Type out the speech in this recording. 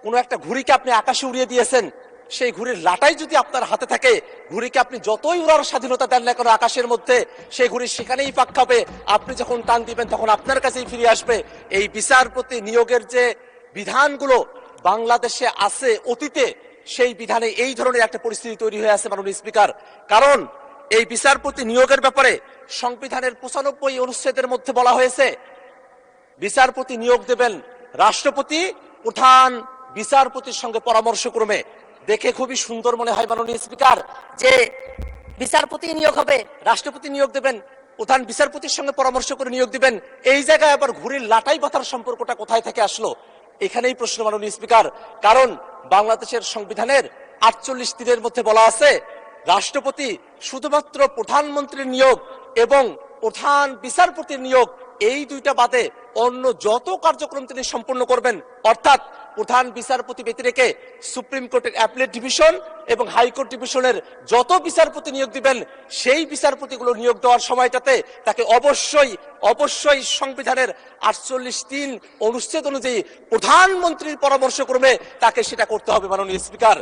কোনো একটা ঘুড়িকে আপনি আকাশে উড়িয়ে দিয়েছেন, সেই ঘুড়ির লাটাই যদি আপনার হাতে থাকে, ঘুড়িকে আপনি যতই উড়ার স্বাধীনতা দেন না কেন আকাশের মধ্যে, সেই ঘুড়ি সেখানেই পাক খাবে। আপনি যখন টান দিবেন তখন আপনার কাছেই ফিরে আসবে। এই বিচারপতি নিয়োগের যে বিধানগুলো বাংলাদেশে আছে অতীতে, সেই বিধানে এই ধরনের একটা পরিস্থিতি তৈরি হয়ে আছে মাননীয় স্পিকার। কারণ এই বিচারপতি নিয়োগের ব্যাপারে সংবিধানের 95 অনুচ্ছেদের মধ্যে বলা হয়েছে বিচারপতি নিয়োগ দেবেন রাষ্ট্রপতি প্রধান বিচারপতির সঙ্গে পরামর্শক্রমে। দেখে খুবই সুন্দর মনে হয় মাননীয় স্পিকার যে বিচারপতি নিয়োগ হবে, রাষ্ট্রপতি নিয়োগ দেবেন, প্রধান বিচারপতির সঙ্গে পরামর্শ করে নিয়োগ দিবেন। এই জায়গায় আবার ঘুড়ির লাটাই বাঁধার সম্পর্কটা কোথায় থেকে আসলো? এখানেই প্রশ্ন মাননীয় স্পিকার। কারণ বাংলাদেশের সংবিধানের 48(3) মধ্যে বলা আছে রাষ্ট্রপতি শুধুমাত্র প্রধানমন্ত্রীর নিয়োগ এবং প্রধান বিচারপতির নিয়োগ, এই দুইটা বাদে অন্য যত কার্যক্রম তিনি সম্পন্ন করবেন, অর্থাৎ প্রধান বিচারপতি ব্যতি রেখে সুপ্রিম কোর্টের অ্যাপিলেট ডিভিশন এবং হাইকোর্ট ডিভিশনের যত বিচারপতি নিয়োগ দিবেন, সেই বিচারপতিগুলো নিয়োগ দেওয়ার সময়টাতে তাকে অবশ্যই সংবিধানের 48(3) অনুচ্ছেদ অনুযায়ী প্রধানমন্ত্রীর পরামর্শক্রমে তাকে সেটা করতে হবে মাননীয় স্পিকার।